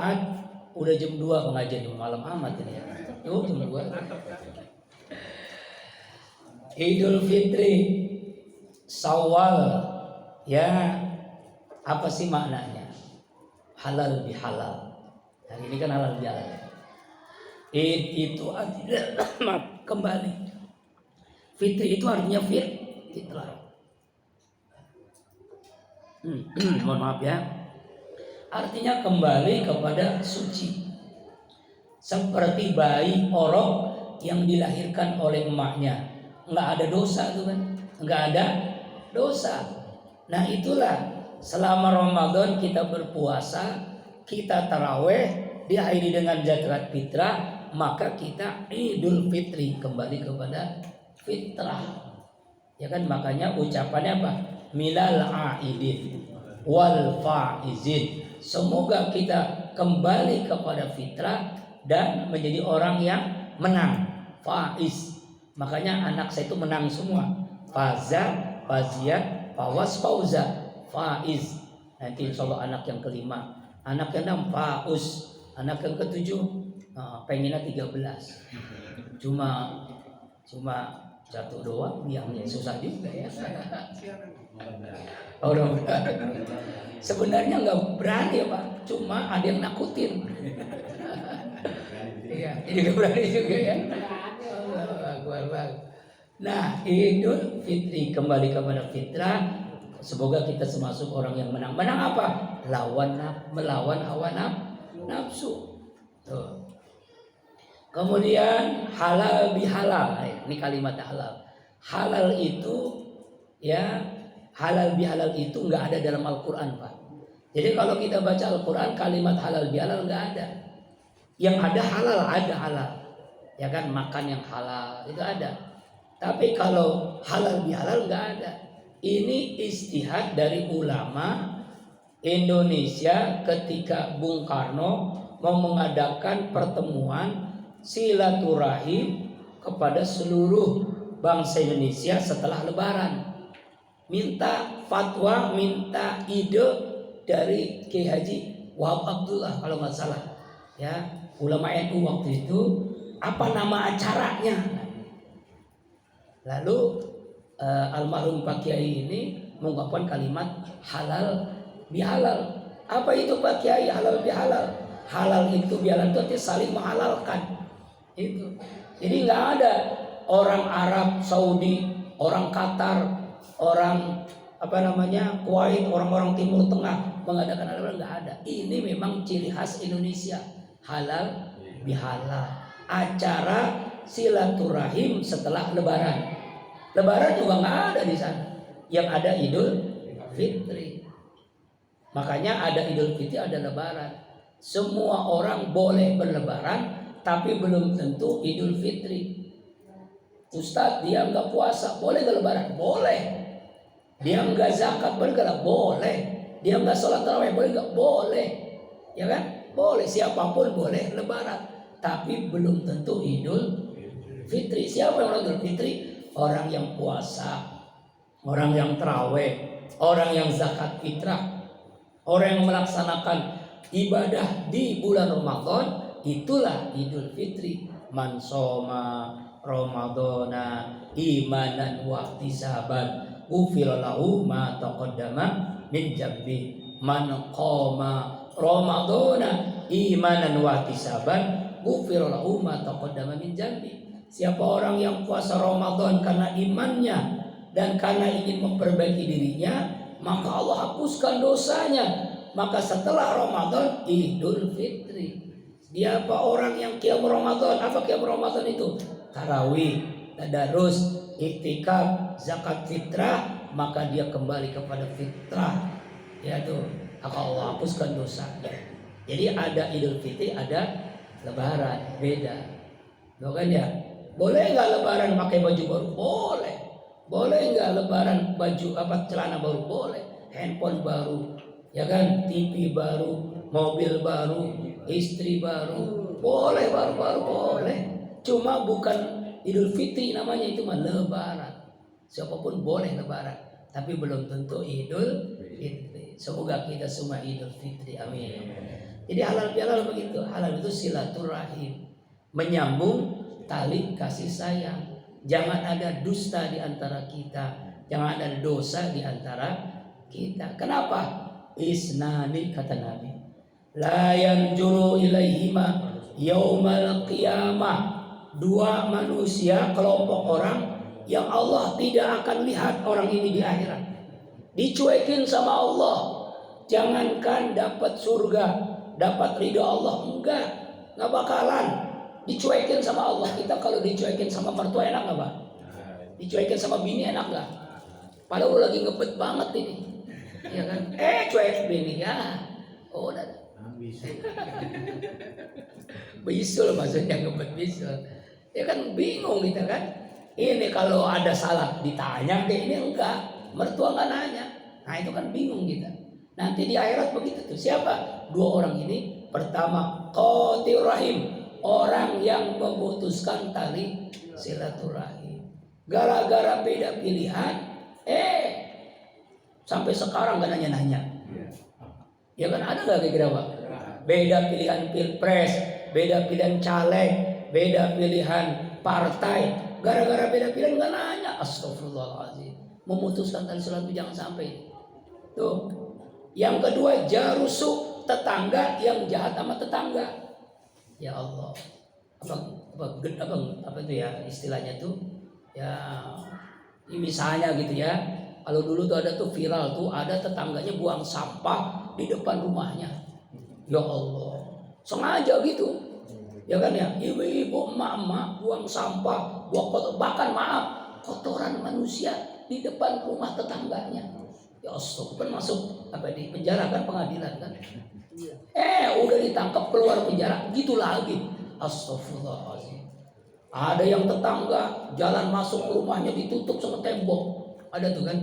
Jumat udah jam 2 pengajian malam amat ini ya. Jam 2. Idul Fitri, Syawal, ya apa sih maknanya? Halal bihalal. Hari ini kan halal bihalal. Id itu artinya kembali. Fitri itu artinya fitrah. Mohon maaf ya. Artinya kembali kepada suci. Seperti bayi orok yang dilahirkan oleh emaknya. Enggak ada dosa tuh kan. Enggak ada dosa. Nah itulah selama Ramadan kita berpuasa, kita taraweh, diakhiri dengan zakat fitrah, maka kita Idul Fitri, kembali kepada fitrah. Ya kan, makanya ucapannya apa? Milal aidin wal faizin. Semoga kita kembali kepada fitrah dan menjadi orang yang menang, faiz. Makanya anak saya itu menang semua. Faza, faziat, fawas, fauza, faiz. Nanti insya Allah anak yang kelima, anak yang enam faus, anak yang ketujuh pengennya 13. Cuma jatuh doang, yang susah juga ya. Sebenarnya nggak berani ya Pak, cuma ada yang nakutin. Iya, jadi nggak berani juga ya. Nah, Idul Fitri, kembali kepada fitrah. Semoga kita termasuk orang yang menang. Menang apa? Melawan hawa nafsu. Tuh. Kemudian halal bihalal. Ini kalimat halal. Halal itu ya, halal bihalal itu nggak ada dalam Al-Quran Pak. Jadi kalau kita baca Al-Quran, kalimat halal bihalal nggak ada. Yang ada halal, ada halal. Ya kan, makan yang halal itu ada. Tapi kalau halal bihalal nggak ada. Ini istihad dari ulama Indonesia ketika Bung Karno mau mengadakan pertemuan silaturahim kepada seluruh bangsa Indonesia setelah Lebaran. Minta fatwa, minta ide dari Kiai Haji Wahab Abdullah kalau nggak salah. Ya, ulama NU waktu itu, apa nama acaranya? Lalu almarhum Pak Kiai ini mengungkapkan kalimat halal bihalal. Apa itu Pak Kiai halal bihalal? Halal itu bihalal itu artinya saling menghalalkan. Itu. Jadi nggak ada orang Arab, Saudi, orang Qatar, orang Kuwait, orang-orang Timur Tengah mengadakan halal, nggak ada. Ini memang ciri khas Indonesia, halal bihalal. Acara silaturahim setelah Lebaran. Lebaran juga nggak ada di sana. Yang ada Idul Fitri. Makanya ada Idul Fitri, ada Lebaran. Semua orang boleh berlebaran, tapi belum tentu Idul Fitri. Ustadz, dia nggak puasa, boleh nggak Lebaran? Boleh. Dia nggak zakat, boleh nggak? Boleh. Dia nggak sholat tarawih, boleh nggak? Boleh. Ya kan? Boleh. Siapapun boleh Lebaran, tapi belum tentu Idul Fitri. Siapa yang Idul Fitri? Orang yang puasa, orang yang tarawih, orang yang zakat fitrah, orang yang melaksanakan ibadah di bulan Ramadan, itulah Idul Fitri. Man shoma Ramadana imanan wa ihtisaban ghufira lahu ma taqaddama min dzambi. Man qama Ramadana imanan wa ihtisaban ghufira lahu ma taqaddama min dzambi. Siapa orang yang puasa Ramadan karena imannya dan karena ingin memperbaiki dirinya, maka Allah hapuskan dosanya. Maka setelah Ramadan Idul Fitri. Dia apa orang yang qiyam Ramadan? Apa qiyam Ramadan itu? Tarawih, tadarus, iktikaf, zakat fitrah, maka dia kembali kepada fitrah. Ya tuh, maka Allah hapuskan dosanya. Jadi ada Idul Fitri, ada Lebaran, beda. Loh kan ya? Boleh nggak Lebaran pakai baju baru? Boleh. Boleh nggak Lebaran baju celana baru? Boleh. Handphone baru, ya kan? TV baru, mobil baru, istri baru, boleh baru boleh. Cuma bukan Idul Fitri namanya, itu mah Lebaran. Siapapun boleh Lebaran, tapi belum tentu Idul Fitri. Semoga kita semua Idul Fitri, amin. Jadi halal bihalal begitu. Halal itu silaturahim, menyambung tali kasih sayang. Jangan ada dusta di antara kita, jangan ada dosa di antara kita. Kenapa? Isnani kata Nabi, la yanjuru ilaihima yaumal qiyamah. Dua manusia, kelompok orang yang Allah tidak akan lihat orang ini di akhirat. Dicuekin sama Allah. Jangankan dapat surga, dapat ridho Allah, enggak bakalan. Dicuekin sama Allah. Kita kalau dicuekin sama mertua enak nggak, Pak? Dicuekin sama bini enak nggak? Padahal lu lagi ngebet banget ini, ya kan? Cuek bini ya. Oh, udah. Bisul maksudnya, ngebet bisul. Ya kan bingung kita kan. Ini kalau ada salah ditanya deh, ini enggak. Mertua nggak nanya. Nah itu kan bingung kita. Nanti di akhirat begitu tuh. Siapa? Dua orang ini. Pertama, qati'ur rahim, orang yang memutuskan tali silaturahim. Gara-gara beda pilihan, sampai sekarang gak nanya-nanya. Ya kan ada gak kira-kira Pak? Beda pilihan pilpres, beda pilihan caleg, beda pilihan partai. Gara-gara beda pilihan gak nanya. Astagfirullahaladzim. Memutuskan tali silaturahim jangan sampai. Tuh. Yang kedua, jarusu, tetangga yang jahat sama tetangga. Ya Allah, apa itu ya istilahnya tuh ya, misalnya gitu ya, kalau dulu tuh ada tuh viral tuh, ada tetangganya buang sampah di depan rumahnya. Ya Allah, sengaja gitu, ya kan ya, ibu-ibu, emak-emak buang sampah, buang kotor, bahkan maaf, kotoran manusia di depan rumah tetangganya. Ya astagfirullah, masuk apa di penjara kan, pengadilan kan. Udah ditangkap keluar penjara gitu lagi. Astagfirullahaladzim. Ada yang tetangga jalan masuk ke rumahnya ditutup sama tembok. Ada tuh kan?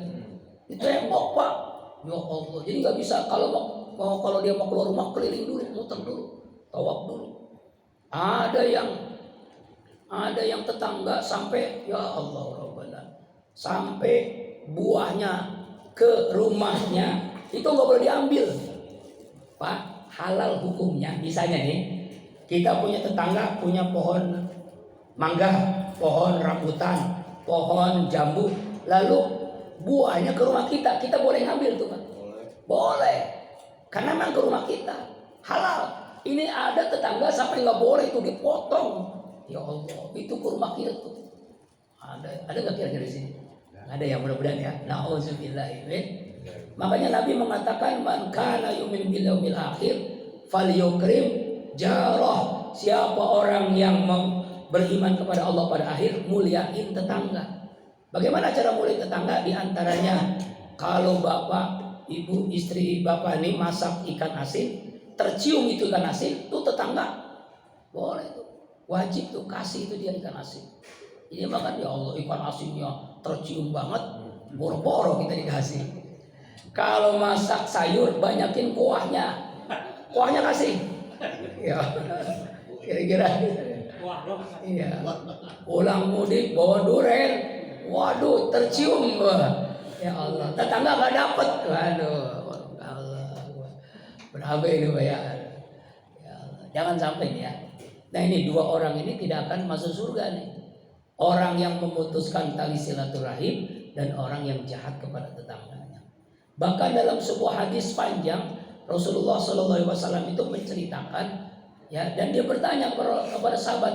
Di tembok Pak. Ya Allah. Jadi nggak bisa kalau dia mau keluar rumah keliling dulu, muter dulu, tawaf dulu. Ada yang tetangga sampai ya Allah Rabbana, sampai buahnya ke rumahnya itu nggak boleh diambil. Pak, halal hukumnya. Misalnya nih, kita punya tetangga punya pohon mangga, pohon rambutan, pohon jambu, lalu buahnya ke rumah kita boleh ngambil tuh Pak? Boleh, karena memang ke rumah kita, halal. Ini ada tetangga sampai nggak boleh itu dipotong. Ya Allah, itu ke rumah kita tuh. Ada nggak kira-kira di sini? Ada ya, mudah-mudahan ya. Nauzubillah. Makanya Nabi mengatakan, man kana yu'minu bil yaumil akhir falyukrim jarah. Siapa orang yang beriman kepada Allah pada akhir, muliain tetangga. Bagaimana cara muliain tetangga? Di antaranya kalau bapak, ibu, istri bapak ini masak ikan asin, tercium itu ikan asin, itu tetangga boleh tuh, wajib tuh kasih itu dia ikan asin. Ini makan, ya Allah ikan asinnya tercium banget, boro-boro kita dikasih. Kalau masak sayur banyakin kuahnya kasih. Ya, kira-kira. Iya. Pulang mudik bawa duren, waduh tercium. Ya Allah, tetangga nggak dapet. Waduh, Allah. Berapa ini Pak ya? Ya Allah. Jangan sampai ya. Nah ini dua orang ini tidak akan masuk surga nih. Orang yang memutuskan tali silaturahim dan orang yang jahat kepada tetangganya. Bahkan dalam sebuah hadis panjang Rasulullah SAW itu menceritakan ya, dan dia bertanya kepada sahabat,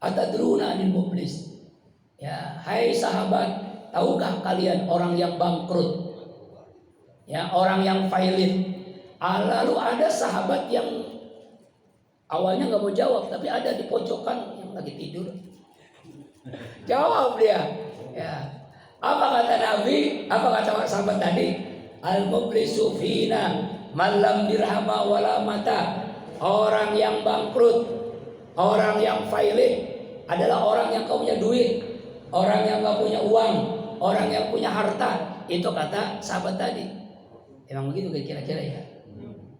atadruna anil muflis? Ya, hai sahabat, tahukah kalian orang yang bangkrut? Ya, orang yang failit. Lalu ada sahabat yang awalnya nggak mau jawab, tapi ada di pojokan yang lagi tidur. Jawab dia. Ya. Apa kata Nabi? Apa kata sahabat tadi? Al-muflisu fina man lam dirhama wala mata. Orang yang bangkrut, orang yang failing adalah orang yang gak punya duit, orang yang gak punya uang, orang yang punya harta. Itu kata sahabat tadi. Emang begitu kira-kira ya?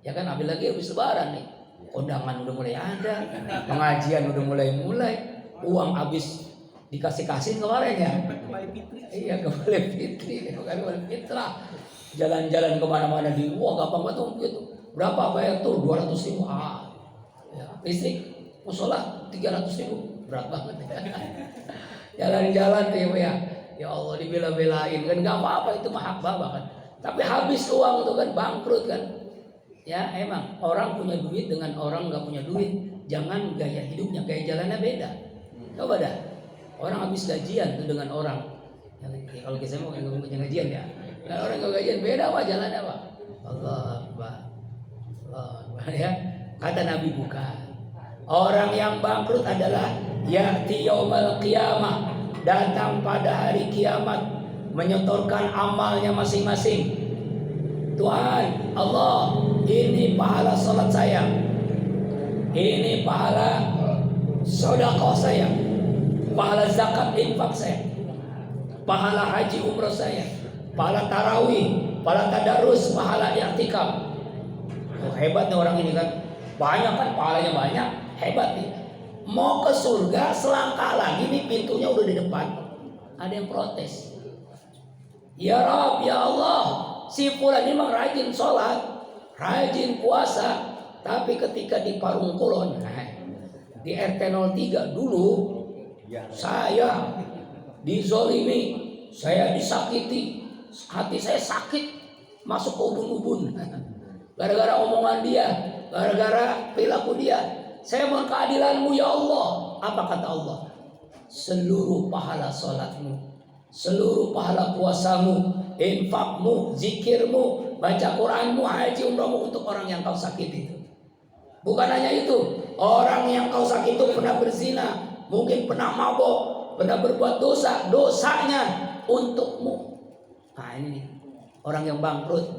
Ya kan, apalagi habis lebaran nih, kondangan udah mulai ada, pengajian udah mulai, uang habis dikasih kemarin ya. Iya, kembali fitri, bukan kembali fitrah. Jalan-jalan kemana-mana di gampang banget gitu. Berapa bayar tuh? 200.000. Ya, listrik musola 300.000, berat banget ya. Jalan-jalan tuh ya. Ya Allah dibela-belain kan, nggak apa-apa itu mah hak bapak kan. Tapi habis uang itu kan, bangkrut kan. Ya emang orang punya duit dengan orang nggak punya duit, jangan gaya hidupnya, gaya jalannya beda. Coba dah, orang habis gajian tuh dengan orang. Ya, kalau kita mau nggak punya gajian ya, nah, orang nggak gajian beda apa jalannya pak. Allah Akbar. Allah Akbar ya. Kata Nabi bukan. Orang yang bangkrut adalah ya'ti yaumal qiyamah, datang pada hari kiamat menyetorkan amalnya masing-masing. Tuhan Allah, ini pahala salat saya, ini pahala sedekah saya, pahala zakat infak saya, pahala haji umrah saya, pahala tarawih, pahala tadarus, pahala i'tikaf. Oh, hebat nih orang ini kan, banyak kan pahalanya banyak, hebat nih. Mau ke surga selangkah lagi nih, pintunya udah di depan. Ada yang protes. Ya Rabb, ya Allah, si fulan ini memang rajin sholat, rajin puasa, tapi ketika di Parung Kulon, di RT 03 dulu, saya dizolimi, saya disakiti, hati saya sakit, masuk ke ubun-ubun. Gara-gara omongan dia, gara-gara perilaku dia. Saya mohon keadilanmu ya Allah. Apa kata Allah? Seluruh pahala sholatmu, seluruh pahala puasamu, infakmu, zikirmu, baca Quranmu, haji umrahmu untuk orang yang kau sakiti itu. Bukan hanya itu, orang yang kau sakiti itu pernah berzina, mungkin pernah mabok, pernah berbuat dosa, dosanya untukmu. Nah ini orang yang bangkrut,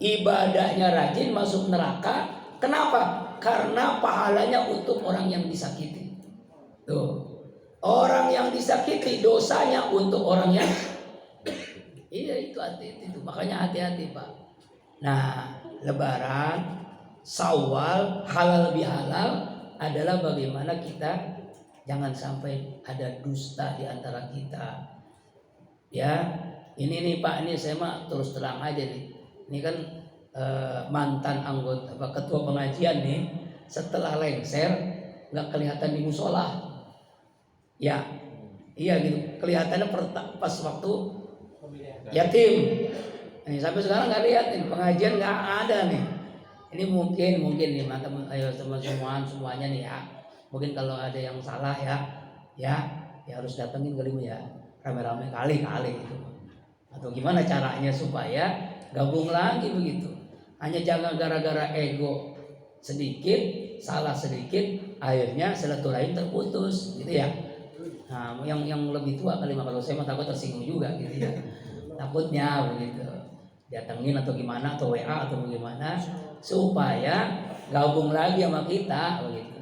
ibadahnya rajin masuk neraka. Kenapa? Karena pahalanya untuk orang yang disakiti. Tuh, orang yang disakiti dosanya untuk orang yang iya itu hati itu. Makanya hati-hati Pak. Nah, Lebaran, Syawal, halal bihalal adalah bagaimana kita jangan sampai ada dusta di antara kita. Ya, ini nih Pak, ini saya mah terus terang aja nih. Ini kan mantan anggota ketua pengajian nih, setelah lengser nggak kelihatan di musola. Ya, iya gitu. Kelihatannya pas waktu yatim. Ini sampai sekarang nggak lihat nih pengajian, nggak ada nih. Ini mungkin nih teman-teman semuanya nih ya. Mungkin kalau ada yang salah ya harus datengin kali ya, rame-rame kali gitu. Atau gimana caranya supaya gabung lagi begitu. Hanya jangan gara-gara ego sedikit, salah sedikit, akhirnya silaturahim terputus, gitu ya. Nah, yang lebih tua kali kalau saya mah takut tersinggung juga, gitu ya. Takutnya begitu, datengin atau gimana, atau WA atau bagaimana, supaya gabung lagi sama kita, begitu.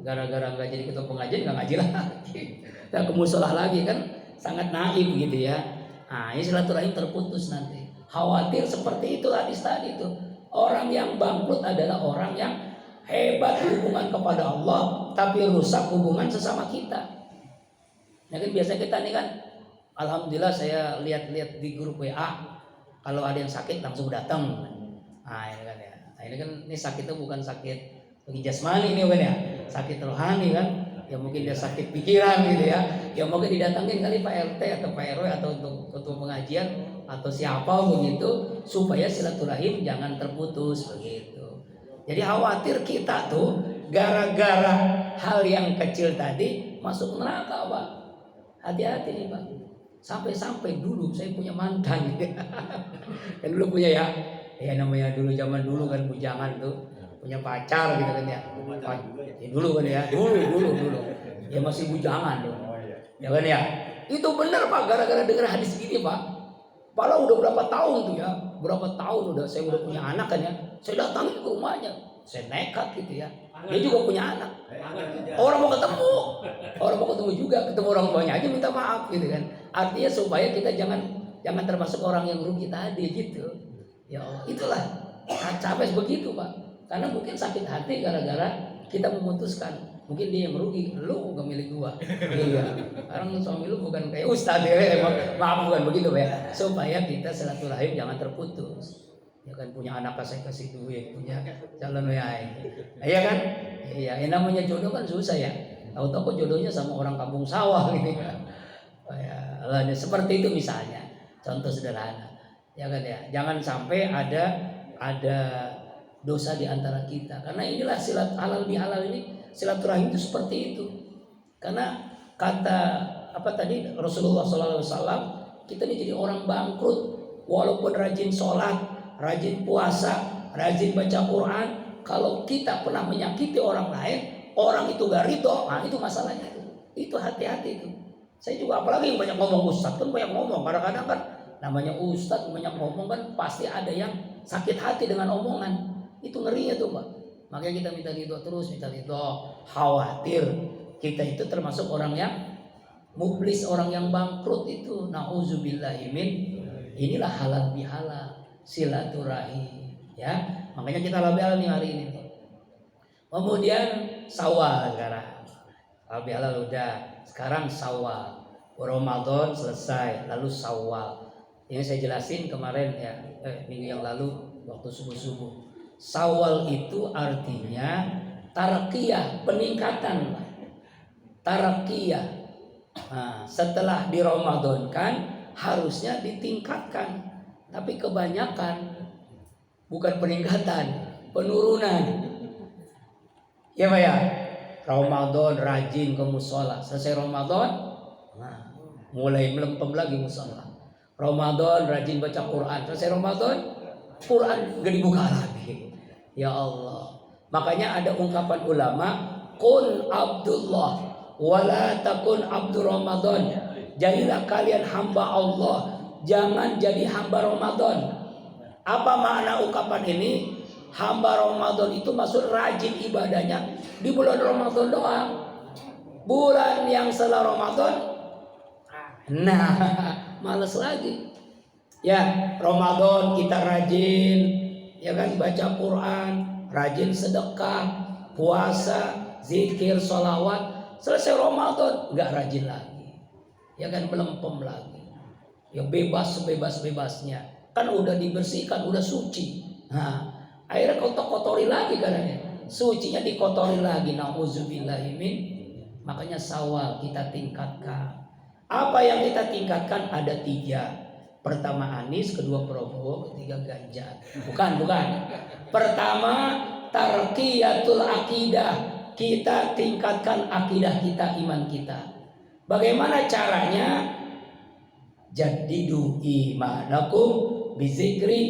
Gara-gara nggak jadi ketua pengajian nggak ngaji lagi, nggak ke musola lagi kan, sangat naif gitu ya. Nah, ini silaturahim terputus nanti. Khawatir seperti itu hadis tadi itu. Orang yang bangkrut adalah orang yang hebat hubungan kepada Allah, tapi rusak hubungan sesama kita. Ya kan biasa kita nih kan, alhamdulillah saya lihat-lihat di grup WA, kalau ada yang sakit langsung datang. Nah ini kan ya, nah, ini sakitnya bukan sakit jasmani ini kan ya, sakit rohani kan. Ya mungkin dia sakit pikiran gitu ya mungkin didatangin kali Pak RT atau Pak RW atau untuk ketua pengajian atau siapa begitu, supaya silaturahim jangan terputus begitu. Jadi khawatir kita tuh gara-gara hal yang kecil tadi masuk neraka Pak. Hati-hati nih Pak. Sampai-sampai dulu saya punya mantan kan dulu punya ya namanya dulu zaman dulu kan bujangan tuh punya pacar gitu kan ya. Dulu kan ya, dulu. Ya masih bujangan tuh. Ya kan ya. Itu benar Pak, gara-gara dengar hadis gini Pak. Padahal udah berapa tahun tuh ya. Berapa tahun saya udah punya anak kan ya. Saya datangin ke rumahnya. Saya nekat gitu ya. Dia juga punya anak. Orang mau ketemu juga, ketemu orang tuanya aja minta maaf gitu kan. Artinya supaya kita jangan termasuk orang yang rugi tadi gitu. Ya Allah, itulah capek begitu Pak. Karena mungkin sakit hati gara-gara kita memutuskan. Mungkin dia yang merugi, lu bukan milik gua. Iya. Sekarang suami lu bukan kayak ustadz ya. Maaf bukan begitu ya. Supaya kita silaturahim jangan terputus. Ya kan punya anak saya kasih duit, punya calon WA. Iya kan? Iya, namanya jodoh kan susah ya. Tahu-tahu jodohnya sama orang kampung sawah gitu ya. Ya, seperti itu misalnya. Contoh sederhana. Ya kan ya. Jangan sampai ada dosa di antara kita. Karena inilah halal bihalal ini, silaturahim itu seperti itu. Karena kata apa tadi Rasulullah SAW, kita ini jadi orang bangkrut walaupun rajin sholat, rajin puasa, rajin baca Quran. Kalau kita pernah menyakiti orang lain, orang itu gak ridho, nah itu masalahnya itu. Itu hati-hati itu. Saya juga apalagi yang banyak ngomong, ustadz kan banyak ngomong. Kadang-kadang kan namanya ustadz banyak ngomong kan pasti ada yang sakit hati dengan omongan. Itu ngerinya tuh Pak. Makanya kita minta ridho terus, minta ridho. Khawatir kita itu termasuk orang yang mublis, orang yang bangkrut itu. Nauzubillahimin. Inilah halal bihalal, silaturahim. Ya, makanya kita halal bihalal nih hari ini. Kemudian Syawal sekarang. Halal bihalal udah. Sekarang Syawal. Ramadan selesai, lalu Syawal. Ini saya jelasin kemarin ya, minggu yang lalu waktu subuh-subuh. Syawal itu artinya tarakiyah, peningkatan. Tarakiyah. Nah, setelah di Ramadan kan harusnya ditingkatkan, tapi kebanyakan bukan peningkatan, penurunan. Ya Pak ya, Ramadan rajin ke musola, selesai Ramadan, nah, mulai melempem lagi musola. Ramadan rajin baca Quran, selesai Ramadan, Quran gak dibuka lagi. Ya Allah, makanya ada ungkapan ulama, kun Abdullah, wala takun Abdur Ramadan. Jadilah kalian hamba Allah, jangan jadi hamba Ramadan. Apa makna ungkapan ini? Hamba Ramadan itu maksud rajin ibadahnya di bulan Ramadan doang. Bulan yang setelah Ramadan, nah males lagi. Ya, Ramadan kita rajin, ya kan, baca Quran, rajin sedekah, puasa, zikir, sholawat. Selesai Ramadan nggak rajin lagi, ya kan, melempem lagi. Ya bebas sebebas-bebasnya, kan udah dibersihkan, udah suci. Nah, akhirnya kotori lagi katanya, sucinya dikotori lagi. Nauzubillahimin. Makanya Syawal kita tingkatkan. Apa yang kita tingkatkan ada 3. Pertama Anies, kedua Prabowo, ketiga Ganjar. Bukan. Pertama tarqiyatul akidah. Kita tingkatkan akidah kita, iman kita. Bagaimana caranya? Jadidu imanakum bizikri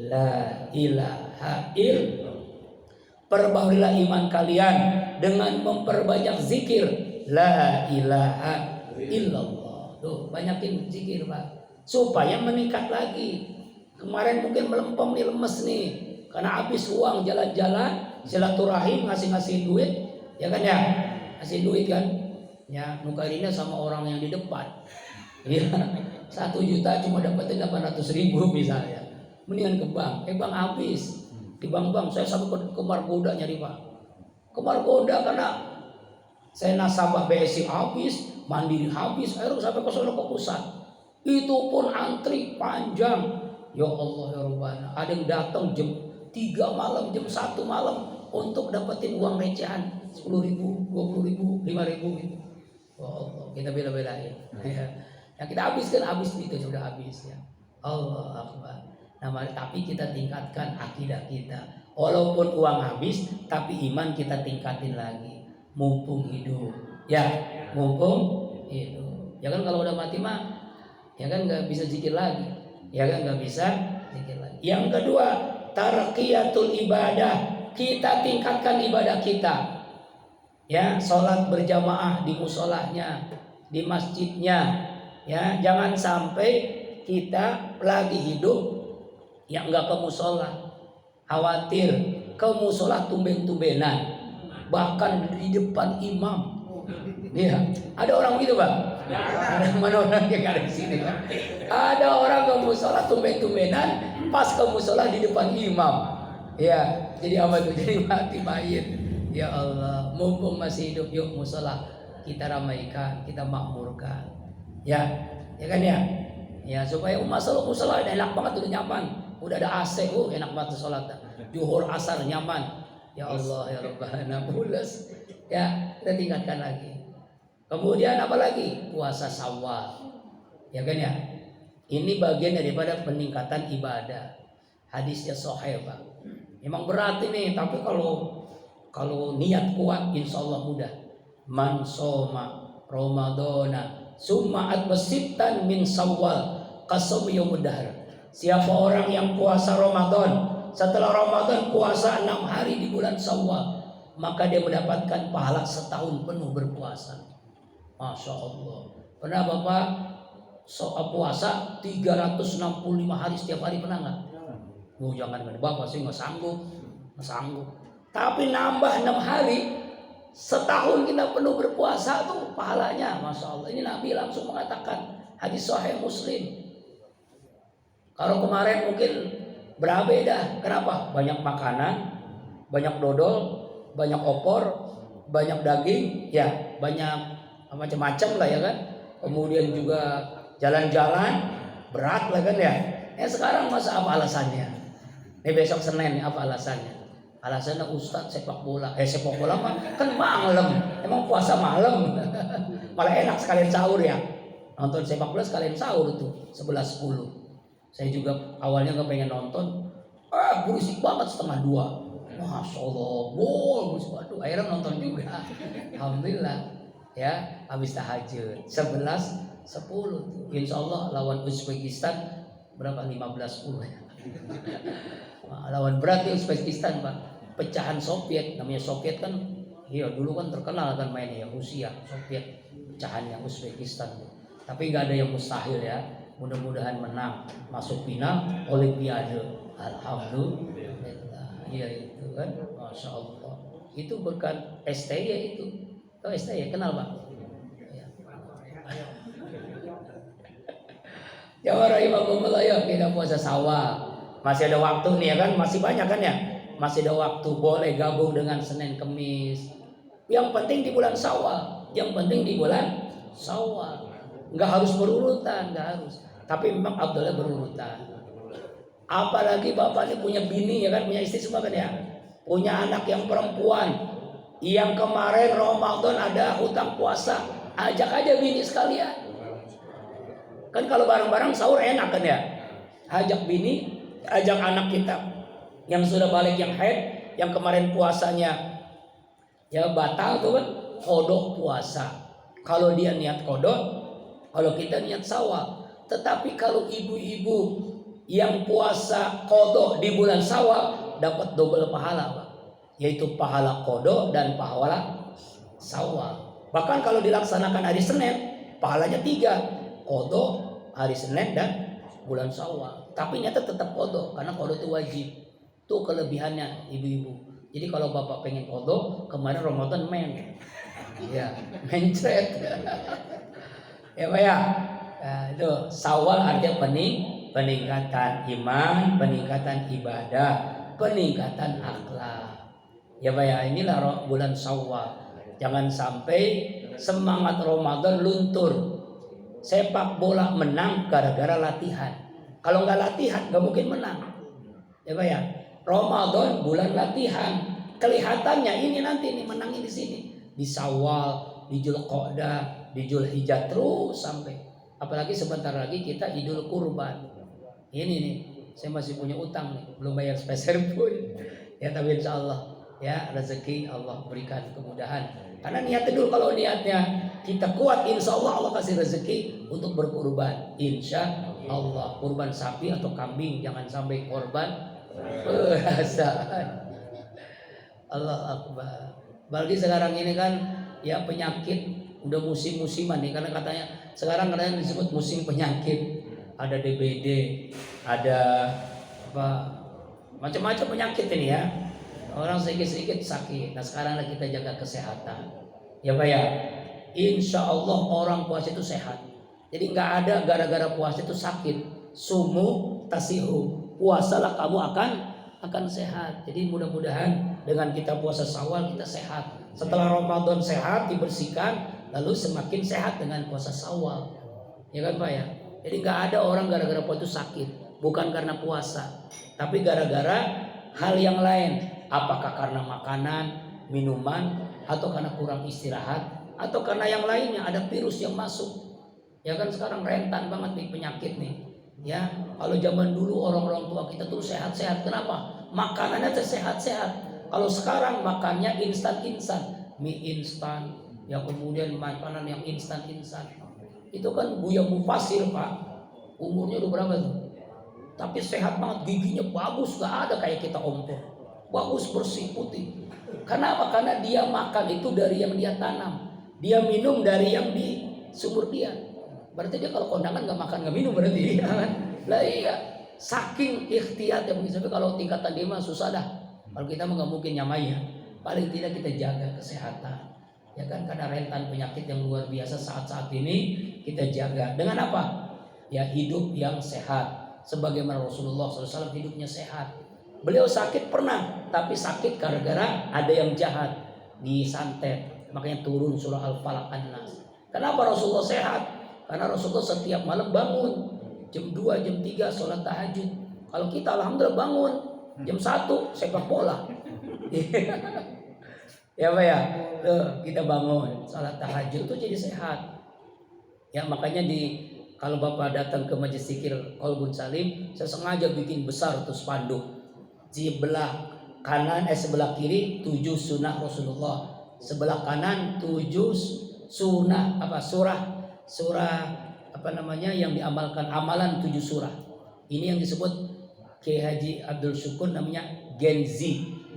la ilaha illallah. Perbaulilah iman kalian dengan memperbanyak zikir la ilaha illallah. Tuh, banyakin zikir Pak, supaya meningkat lagi. Kemarin mungkin melempem nih, lemes nih, karena habis uang jalan-jalan, silaturahim, ngasih duit, ya kan ya, ngasih duit kan, ya nukarinnya sama orang yang di depan, ya 1 juta cuma dapetin 800.000 misalnya, mendingan ke bank, bang habis di bank saya sampai ke Margoda nyari Pak, ke Margoda karena saya nasabah BSI habis, Mandiri habis, akhirnya sampai ke sono ke pusat. Itu pun antri panjang. Ya Allah ya Rabbana, ada yang datang jam 3 malam, jam 1 malam untuk dapetin uang recehan 10.000, 20.000, 5.000 gitu. Ya Allah, kita bela-belain. Yang kita habiskan habis itu sudah habis ya. Allah Akbar. Nah, tapi kita tingkatkan akidah kita. Walaupun uang habis, tapi iman kita tingkatin lagi. Mumpung hidup. Ya, mumpung hidup. Ya kan kalau udah mati mah, ya kan nggak bisa zikir lagi, ya kan nggak bisa zikir lagi. Yang kedua, tarqiyatul ibadah, kita tingkatkan ibadah kita. Ya, sholat berjamaah di musolahnya, di masjidnya. Ya, jangan sampai kita lagi hidup yang nggak ke musola, khawatir ke musola tumben-tumbenan, bahkan di depan imam. Iya, ada orang begitu Bang. Ada mana orang yang ada di sini kan? Ada orang ke musola tumben-tumbenan, pas ke musola di depan imam. Ya, jadi apa tuh? Jadi mati mayit. Ya Allah, mumpung masih hidup, yuk musola kita ramaikan, kita makmurkan. Ya kan ya. Ya supaya musola enak banget udah nyaman. Udah ada AC, enak banget sholat. Zuhur asar nyaman. Ya Allah ya Rabbana pulas. Ya, kita tingkatkan lagi. Kemudian apa lagi? Puasa Syawal. Ya kan ya? Ini bagian daripada peningkatan ibadah. Hadisnya sahih, Pak. Memang berat ini, tapi kalau niat kuat insya Allah mudah. Man soma Ramadana summa atbasittan min Syawal qasam yaumud dahr. Siapa orang yang puasa Ramadan, setelah Ramadan puasa 6 hari di bulan Syawal, maka dia mendapatkan pahala setahun penuh berpuasa. Masya Allah. Pernah Bapak puasa 365 hari setiap hari, pernah nggak? Oh jangan, Bapak sih nggak sanggup. Tapi nambah 6 hari, setahun kita penuh berpuasa tuh pahalanya, Masya Allah. Ini Nabi langsung mengatakan, hadis Sahih Muslim. Kalau kemarin mungkin berbeda. Kenapa? Banyak makanan, banyak dodol, banyak opor, banyak daging, ya banyak macam-macam lah ya kan. Kemudian juga jalan-jalan berat lah kan ya. Sekarang masa apa alasannya? Besok Senin apa alasannya? Alasannya Ustadz sepak bola mah kan malam, emang puasa malam. Malah enak sekalian sahur ya. Nonton sepak bola sekalian sahur tuh 11.10. Saya juga awalnya nggak pengen nonton, berisik banget 1:30. Masya Allah, gol berisik banget. Akhirnya nonton juga. Alhamdulillah ya, habis tahajud 11.10. Insya Allah lawan Uzbekistan berapa? 15-10 ya. Lawan berat di Uzbekistan, Pak. Pecahan Soviet, namanya Soviet kan, iya dulu kan terkenal kan mainnya ya, Rusia, Soviet, pecahannya Uzbekistan. Tapi nggak ada yang mustahil ya. Mudah-mudahan menang, masuk final Olimpiade. Alhamdulillah. Iya itu kan, Masya Allah. Itu berkat STY itu. Tahu STY kenal Pak? Ya warahmatullah, ya kita puasa Syawal. Masih ada waktu nih ya kan, masih banyak kan ya. Masih ada waktu, boleh gabung dengan Senin Kemis. Yang penting di bulan Syawal. Nggak harus berurutan, nggak harus. Tapi memang Abdullah berurutan. Apalagi Bapak ini punya bini ya kan, punya istri semua kan ya. Punya anak yang perempuan. Yang kemarin Ramadan ada hutang puasa. Ajak aja bini sekalian. Kan kalau bareng-bareng sahur enak kan ya. Ajak bini, ajak anak kita yang sudah balik, yang haid, yang kemarin puasanya ya batal tuh kan, qodok puasa. Kalau dia niat qodok, kalau kita niat Syawal. Tetapi kalau ibu-ibu yang puasa qodok di bulan Syawal dapat double pahala, Pak. Yaitu pahala qodok dan pahala Syawal. Bahkan kalau dilaksanakan hari Senin, pahalanya 3. Qodok hari Senin dan bulan Syawal. Tapi nyata tetap qodok karena qodok itu wajib. Itu kelebihannya ibu-ibu. Jadi kalau Bapak pengen qodok, kemarin Ramadan ya, mencret. Ya Pak ya. Nah, itu Syawal artinya peningkatan iman, peningkatan ibadah, peningkatan akhlak. Ya Pak ya, inilah bulan Syawal. Jangan sampai semangat Ramadan luntur. Sepak bola menang gara-gara latihan. Kalau nggak latihan nggak mungkin menang. Ya Pak ya. Ramadan bulan latihan. Kelihatannya ini nanti nih menangnya di sini. Di Syawal, di Dzulqa'dah, di Dzulhijjah terus sampai. Apalagi sebentar lagi kita Idul Kurban. Ini nih, saya masih punya utang nih, belum bayar sepeser pun. Ya tapi insya Allah ya rezeki Allah berikan kemudahan. Karena niatnya dulu, kalau niatnya kita kuat, insya Allah Allah kasih rezeki untuk berkurban. Insya Allah kurban sapi atau kambing, jangan sampai korban perasaan. Allah Akbar. Bagi sekarang ini kan ya penyakit udah musim-musiman nih, karena katanya sekarang katanya disebut musim penyakit. Ada DBD, ada apa macam-macam penyakit ini ya. Orang sedikit-sedikit sakit. Nah sekarang kita jaga kesehatan. Ya Pak ya. Insya Allah orang puasa itu sehat. Jadi nggak ada gara-gara puasa itu sakit. Sumu tasihu. Puasalah kamu akan sehat. Jadi mudah-mudahan dengan kita puasa Syawal kita sehat. Setelah Ramadan sehat dibersihkan, lalu semakin sehat dengan puasa Syawal. Ya kan Pak ya. Jadi nggak ada orang gara-gara puasa itu sakit. bukan karena puasa, tapi gara-gara hal yang lain. Apakah karena makanan, minuman, atau karena kurang istirahat, atau karena yang lainnya, ada virus yang masuk. Ya kan sekarang rentan banget nih penyakit nih. Ya, kalau zaman dulu orang-orang tua kita tuh sehat-sehat. Kenapa? Makanannya sehat-sehat. Kalau sekarang makannya instan-instan, mie instan, ya kemudian makanan yang instan-instan. Itu kan Buya Mufasir Pak, umurnya udah berapa tuh? Tapi sehat banget, giginya bagus, gak ada kayak kita ompong. Bagus, bersih, putih. Kenapa? Karena dia makan itu dari yang dia tanam, dia minum dari yang di sumur dia. Berarti dia kalau kondangan gak makan gak minum berarti ya kan? Lah iya, saking ikhtiyat ya begitu. Tapi kalau tingkatan dia mah susah dah. Kalau kita mah gak mungkin nyamai ya. Paling tidak kita jaga kesehatan. Ya kan, karena rentan penyakit yang luar biasa saat-saat ini, kita jaga dengan apa? Ya hidup yang sehat. Sebagaimana Rasulullah SAW hidupnya sehat. Beliau sakit pernah, tapi sakit gara-gara ada yang jahat, disantet, makanya turun surah Al-Falaq An-Nas. Kenapa Rasulullah sehat? Karena Rasulullah setiap malam bangun jam 2, jam 3 sholat tahajud. Kalau kita alhamdulillah bangun jam 1 sepak bola. Ya Pak ya, kita bangun sholat tahajud itu jadi sehat. Ya makanya kalau Bapak datang ke Majelis Zikir Qalbun Salim, saya sengaja bikin besar tuh spanduk. Sebelah kanan, sebelah kiri 7 sunnah Rasulullah, sebelah kanan 7 sunnah surah apa namanya yang diamalkan, amalan 7 surah. Ini yang disebut Kiai Haji Abdul Syukur, namanya Gen Z,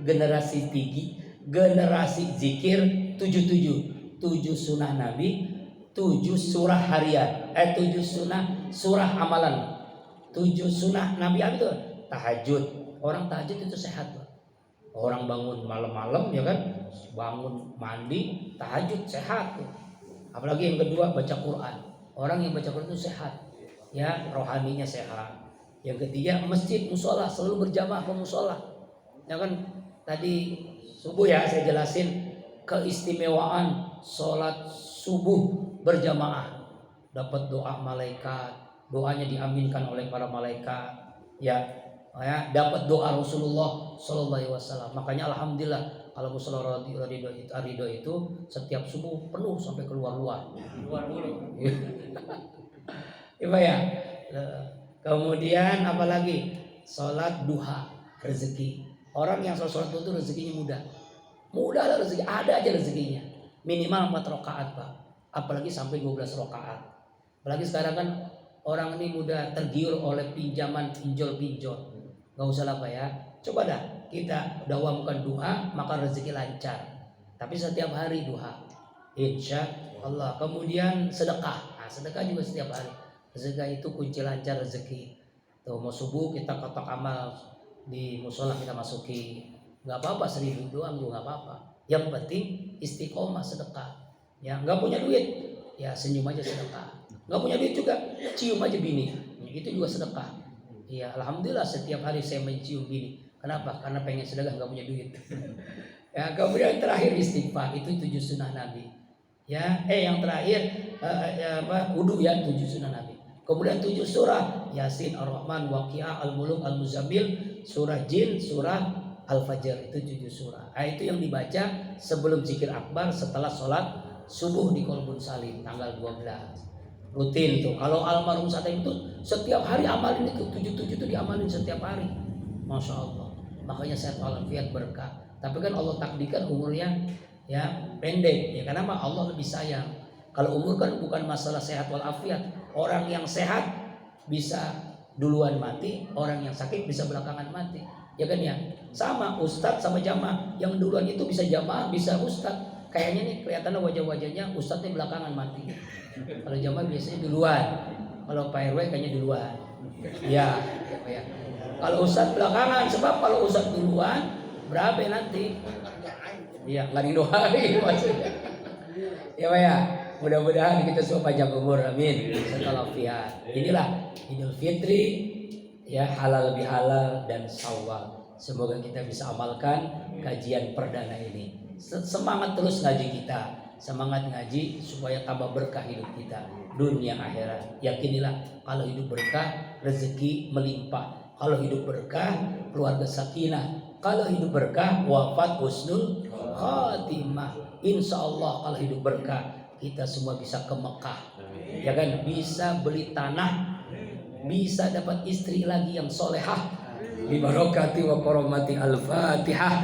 generasi tinggi, generasi zikir 77, 7 sunnah Nabi, 7 surah harian, 7 surah amalan, 7 sunnah Nabi itu tahajud. Orang tahajud itu sehat, Pak. Orang bangun malam-malam ya kan, bangun mandi tahajud sehat tuh. Apalagi yang kedua baca Quran. Orang yang baca Quran itu sehat, ya rohaninya sehat. Yang ketiga masjid, musola, selalu berjamaah ke musola. Ya kan tadi subuh ya saya jelasin keistimewaan sholat subuh berjamaah. Dapat doa malaikat, doanya diaminkan oleh para malaikat. Ya, dapat doa Rasulullah SAW. Makanya alhamdulillah kalau musola Ridho itu setiap subuh penuh sampai keluar dulu. Ya. Kemudian apalagi sholat duha, rezeki. Orang yang sholat duha itu rezekinya mudah lah rezeki, ada aja rezekinya. Minimal 4 rakaat Pak, apalagi sampai 12 rakaat. Apalagi sekarang kan orang ini mudah tergiur oleh pinjaman pinjol. Gak usah lah Pak ya. Coba dah kita dawamkan duha, maka rezeki lancar. Tapi setiap hari duha, insya Allah. Kemudian sedekah. Nah, sedekah juga setiap hari. Sedekah itu kunci lancar rezeki. Tuh mau subuh kita kotak amal di musola kita masuki. Gak apa-apa 1000 doang juga gak apa-apa. Yang penting istiqomah sedekah. Ya nggak punya duit, ya senyum aja sedekah. Nggak punya duit juga, cium aja bini. Itu juga sedekah. Ya alhamdulillah setiap hari saya mencium bini. Kenapa? Karena pengen sedekah, nggak punya duit. Ya kemudian terakhir istighfar, itu 7 sunnah Nabi. Ya yang terakhir wudu ya 7 sunnah Nabi. Kemudian 7 surah, Yasin, Ar-Rahman, Waqiah, Al-Muluk, Al-Muzammil, surah Jin, surah Al-Fajr, itu 7 surah. Nah, itu yang dibaca sebelum zikir akbar setelah sholat subuh di Qalbun Salim tanggal 12. Rutin tuh. Kalau almarhum Satim itu setiap hari amalin itu 77 itu diamalin setiap hari. Masya Allah. Makanya sehat walafiat berkah. Tapi kan Allah takdirkan umurnya ya pendek. Ya karena Allah lebih sayang. Kalau umur kan bukan masalah sehat walafiat. Orang yang sehat bisa duluan mati, orang yang sakit bisa belakangan mati. Ya kan ya. Sama ustadz sama jamaah. Yang duluan itu bisa jamaah, bisa ustadz. Kayaknya nih kelihatannya wajah-wajahnya ustadznya belakangan mati. Kalau jamaah biasanya duluan. Kalau Pak RW kayaknya duluan. Ya. Kalau ustadz belakangan, sebab kalau ustadz duluan berapa nanti? Iya, nggak didoain maksudnya. Ya Pak ya. Mudah-mudahan kita semua panjang umur, amin. Setelah fiat. Inilah Idul Fitri, ya halal bihalal dan Syawal. Semoga kita bisa amalkan kajian perdana ini. Semangat terus ngaji kita. semangat ngaji supaya tambah berkah hidup kita dunia akhirat. Yakinilah kalau hidup berkah rezeki melimpah, kalau hidup berkah keluarga sakinah, kalau hidup berkah wafat husnul khatimah. Insya Allah kalau hidup berkah kita semua bisa ke Mekah, ya kan, bisa beli tanah, bisa dapat istri lagi yang solehah. Bi barakati wa karomati al-Fatihah.